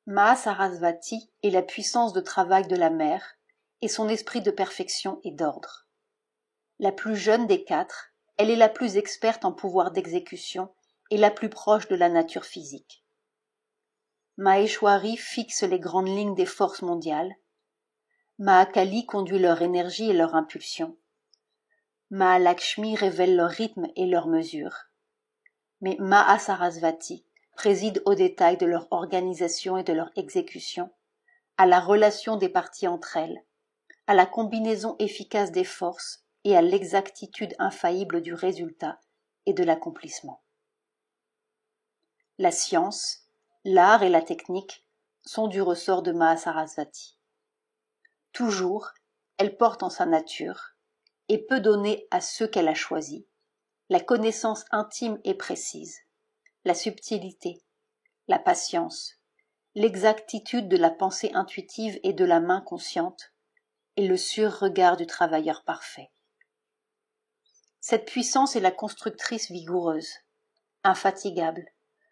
Mahasarasvati est la puissance de travail de la mère, et son esprit de perfection et d'ordre. La plus jeune des quatre, elle est la plus experte en pouvoir d'exécution et la plus proche de la nature physique. Maheshwari fixe les grandes lignes des forces mondiales. Mahakali conduit leur énergie et leur impulsion. Mahalakshmi révèle leur rythme et leur mesure. Mais Mahasarasvati préside aux détails de leur organisation et de leur exécution, à la relation des parties entre elles, à la combinaison efficace des forces et à l'exactitude infaillible du résultat et de l'accomplissement. La science, l'art et la technique sont du ressort de Mahasarasvati. Toujours, elle porte en sa nature et peut donner à ceux qu'elle a choisis la connaissance intime et précise, la subtilité, la patience, l'exactitude de la pensée intuitive et de la main consciente, et le sur-regard du travailleur parfait. Cette puissance est la constructrice vigoureuse, infatigable,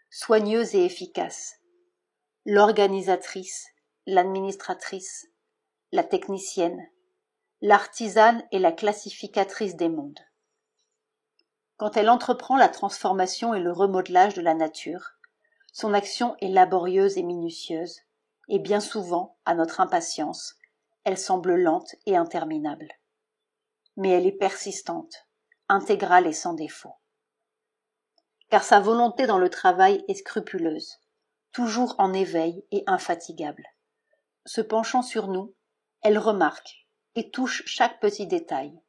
soigneuse et efficace, l'organisatrice, l'administratrice, la technicienne, l'artisane et la classificatrice des mondes. Quand elle entreprend la transformation et le remodelage de la nature, son action est laborieuse et minutieuse, et bien souvent, à notre impatience, elle semble lente et interminable. Mais elle est persistante, intégrale et sans défaut. Car sa volonté dans le travail est scrupuleuse, toujours en éveil et infatigable. Se penchant sur nous, elle remarque et touche chaque petit détail,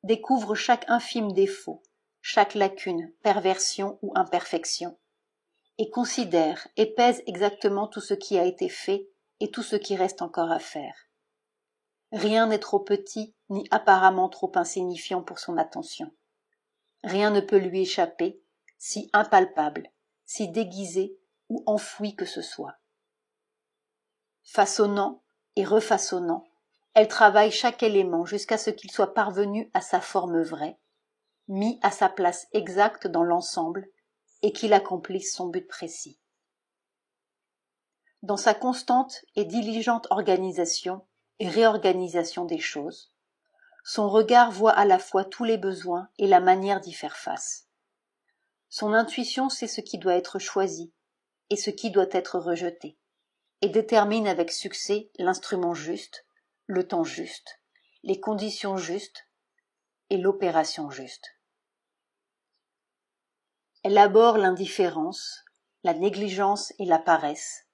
découvre chaque infime défaut, chaque lacune, perversion ou imperfection, et considère et pèse exactement tout ce qui a été fait et tout ce qui reste encore à faire. Rien n'est trop petit ni apparemment trop insignifiant pour son attention. Rien ne peut lui échapper, si impalpable, si déguisé ou enfoui que ce soit. Façonnant et refaçonnant, elle travaille chaque élément jusqu'à ce qu'il soit parvenu à sa forme vraie, mis à sa place exacte dans l'ensemble et qu'il accomplisse son but précis. Dans sa constante et diligente organisation et réorganisation des choses, son regard voit à la fois tous les besoins et la manière d'y faire face. Son intuition sait ce qui doit être choisi et ce qui doit être rejeté, et détermine avec succès l'instrument juste, le temps juste, les conditions justes et l'opération juste. Elle abhorre l'indifférence, la négligence et la paresse,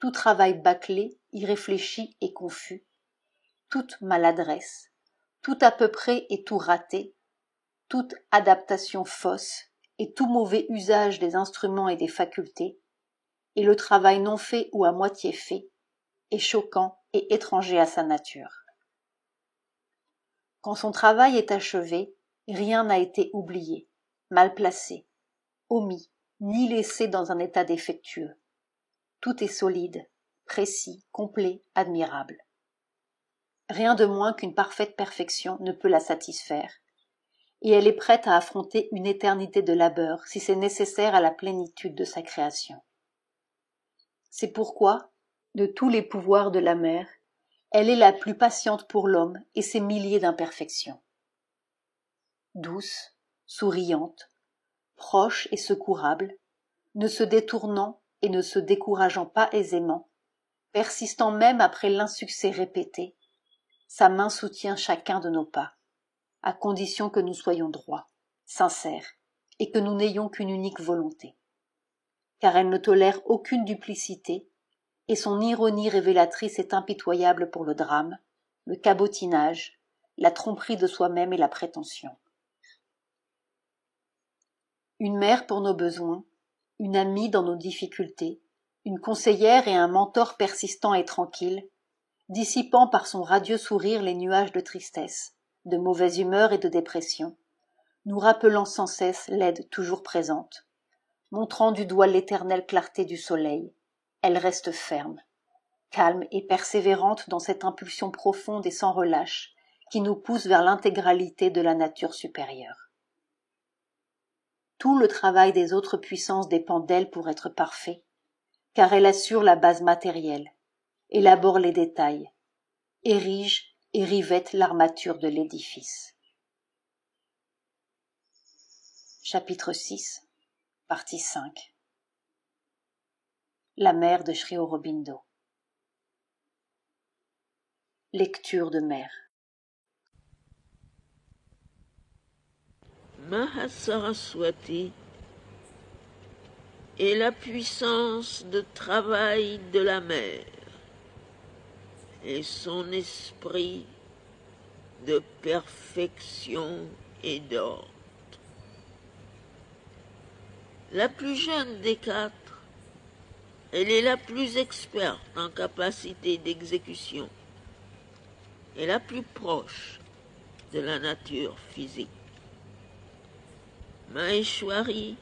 tout travail bâclé, irréfléchi et confus, toute maladresse, tout à peu près et tout raté, toute adaptation fausse et tout mauvais usage des instruments et des facultés, et le travail non fait ou à moitié fait, est choquant et étranger à sa nature. Quand son travail est achevé, rien n'a été oublié, mal placé, omis, ni laissé dans un état défectueux. Tout est solide, précis, complet, admirable. Rien de moins qu'une parfaite perfection ne peut la satisfaire, et elle est prête à affronter une éternité de labeur si c'est nécessaire à la plénitude de sa création. C'est pourquoi, de tous les pouvoirs de la mère, elle est la plus patiente pour l'homme et ses milliers d'imperfections. Douce, souriante, proche et secourable, ne se détournant et ne se décourageant pas aisément, persistant même après l'insuccès répété, sa main soutient chacun de nos pas, à condition que nous soyons droits, sincères, et que nous n'ayons qu'une unique volonté. Car elle ne tolère aucune duplicité, et son ironie révélatrice est impitoyable pour le drame, le cabotinage, la tromperie de soi-même et la prétention. Une mère pour nos besoins, une amie dans nos difficultés, une conseillère et un mentor persistant et tranquille, dissipant par son radieux sourire les nuages de tristesse, de mauvaise humeur et de dépression, nous rappelant sans cesse l'aide toujours présente, montrant du doigt l'éternelle clarté du soleil, elle reste ferme, calme et persévérante dans cette impulsion profonde et sans relâche qui nous pousse vers l'intégralité de la nature supérieure. Tout le travail des autres puissances dépend d'elle pour être parfait, car elle assure la base matérielle, élabore les détails, érige et rivette l'armature de l'édifice. Chapitre 6, partie 5. La mère de Sri Aurobindo. Lecture de mère. Mahasaraswati est la puissance de travail de la mer et son esprit de perfection et d'ordre. La plus jeune des quatre, elle est la plus experte en capacité d'exécution et la plus proche de la nature physique. Maheshwari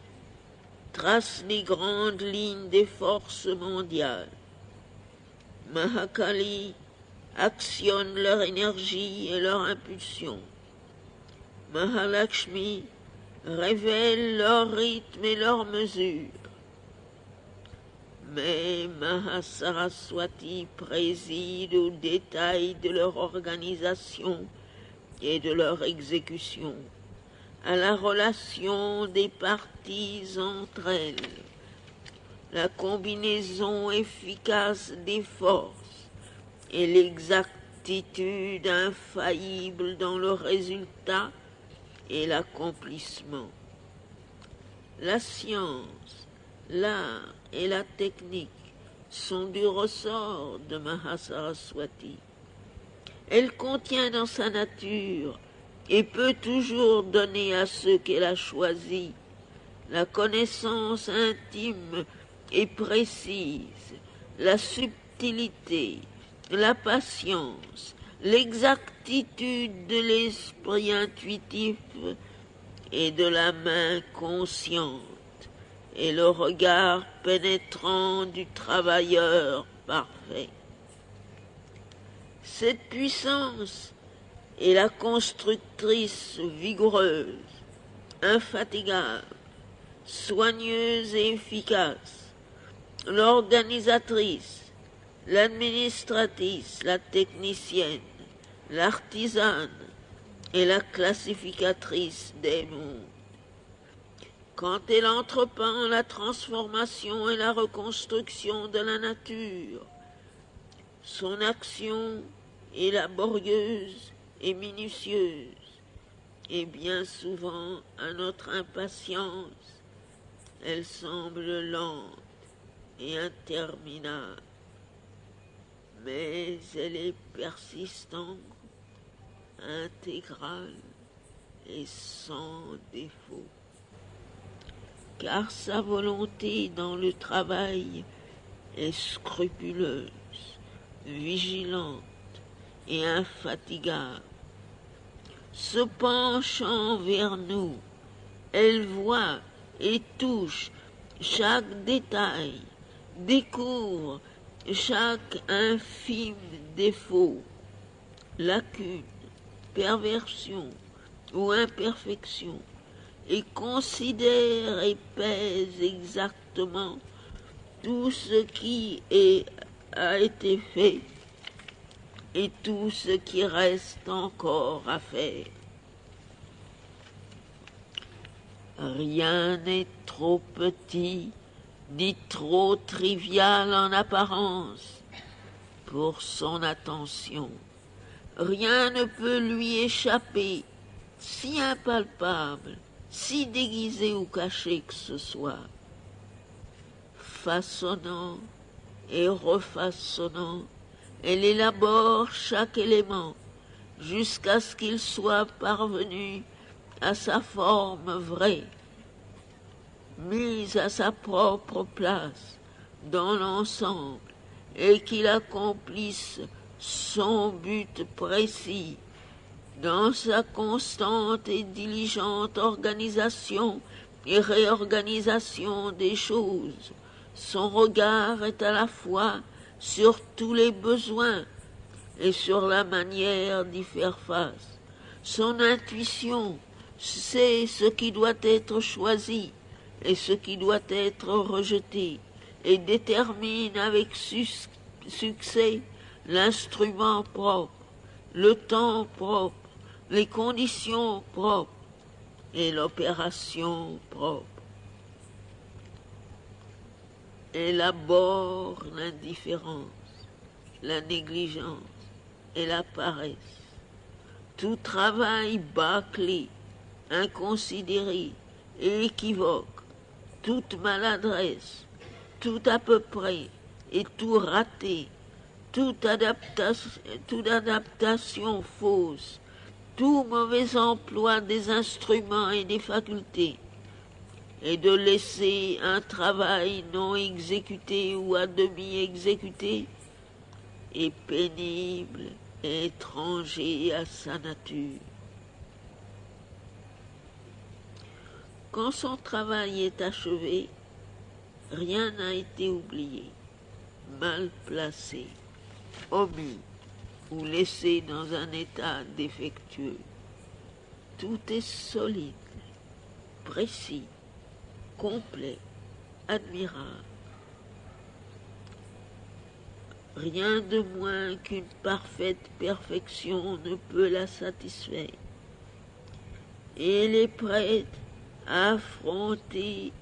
trace les grandes lignes des forces mondiales. Mahakali actionne leur énergie et leur impulsion. Mahalakshmi révèle leur rythme et leur mesure. Mais Mahasaraswati préside aux détails de leur organisation et de leur exécution, à la relation des parties entre elles, la combinaison efficace des forces et l'exactitude infaillible dans le résultat et l'accomplissement. La science, l'art et la technique sont du ressort de Mahasaraswati. Elle contient dans sa nature et peut toujours donner à ceux qu'elle a choisis la connaissance intime et précise, la subtilité, la patience, l'exactitude de l'esprit intuitif et de la main consciente, et le regard pénétrant du travailleur parfait. Cette puissance est la constructrice vigoureuse, infatigable, soigneuse et efficace, l'organisatrice, l'administratrice, la technicienne, l'artisane et la classificatrice des mondes. Quand elle entreprend la transformation et la reconstruction de la nature, son action est laborieuse et minutieuse, et bien souvent, à notre impatience, elle semble lente et interminable, mais elle est persistante, intégrale et sans défaut. Car sa volonté dans le travail est scrupuleuse, vigilante et infatigable. Se penchant vers nous, elle voit et touche chaque détail, découvre chaque infime défaut, lacune, perversion ou imperfection, et considère et pèse exactement tout ce qui a été fait et tout ce qui reste encore à faire. Rien n'est trop petit ni trop trivial en apparence pour son attention. Rien ne peut lui échapper, si impalpable, si déguisé ou caché que ce soit. Façonnant et refaçonnant, elle élabore chaque élément jusqu'à ce qu'il soit parvenu à sa forme vraie, mise à sa propre place dans l'ensemble, et qu'il accomplisse son but précis dans sa constante et diligente organisation et réorganisation des choses. Son regard est à la fois sur tous les besoins et sur la manière d'y faire face. Son intuition sait ce qui doit être choisi et ce qui doit être rejeté, et détermine avec succès l'instrument propre, le temps propre, les conditions propres et l'opération propre. Élabore l'indifférence, la négligence et la paresse. Tout travail bâclé, inconsidéré et équivoque, toute maladresse, tout à peu près et tout raté, toute adaptation fausse, tout mauvais emploi des instruments et des facultés, et de laisser un travail non exécuté ou à demi exécuté, est pénible et étranger à sa nature. Quand son travail est achevé, rien n'a été oublié, mal placé, omis ou laissé dans un état défectueux. Tout est solide, précis, complet, admirable. Rien de moins qu'une parfaite perfection ne peut la satisfaire. Et elle est prête à affronter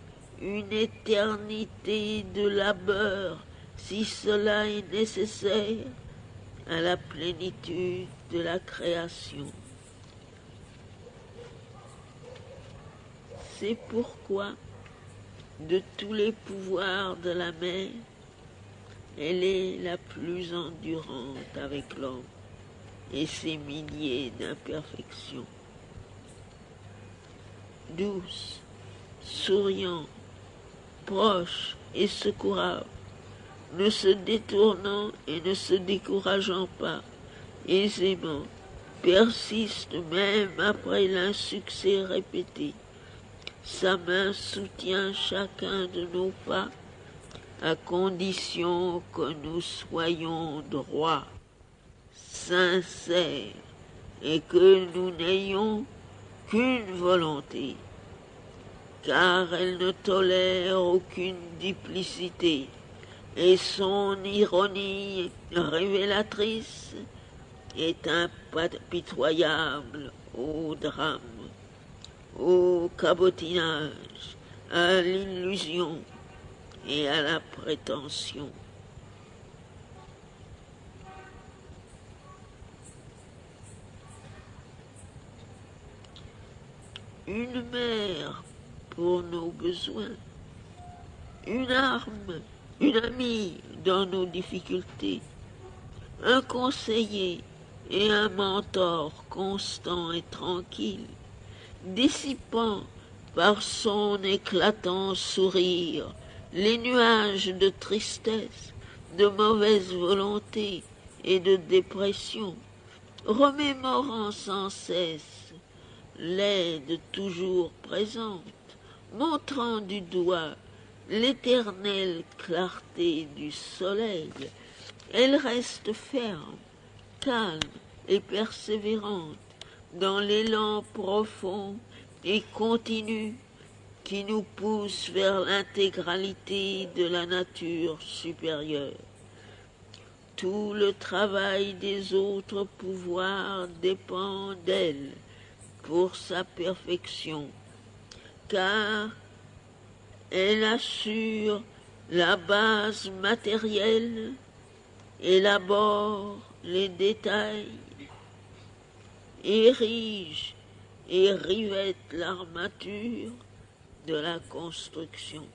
une éternité de labeur, si cela est nécessaire, à la plénitude de la création. C'est pourquoi, de tous les pouvoirs de la mer, elle est la plus endurante avec l'homme et ses milliers d'imperfections. Douce, souriante, proche et secourable, ne se détournant et ne se décourageant pas, aisément, persiste même après l'insuccès répété. Sa main soutient chacun de nos pas, à condition que nous soyons droits, sincères, et que nous n'ayons qu'une volonté, car elle ne tolère aucune duplicité, et son ironie révélatrice est impitoyable au drame, au cabotinage, à l'illusion et à la prétention. Une mère pour nos besoins, une arme, une amie dans nos difficultés, un conseiller et un mentor constant et tranquille, dissipant par son éclatant sourire les nuages de tristesse, de mauvaise volonté et de dépression, remémorant sans cesse l'aide toujours présente, montrant du doigt l'éternelle clarté du soleil, elle reste ferme, calme et persévérante dans l'élan profond et continu qui nous pousse vers l'intégralité de la nature supérieure. Tout le travail des autres pouvoirs dépend d'elle pour sa perfection, car elle assure la base matérielle, élabore les détails, érige et rivette l'armature de la construction.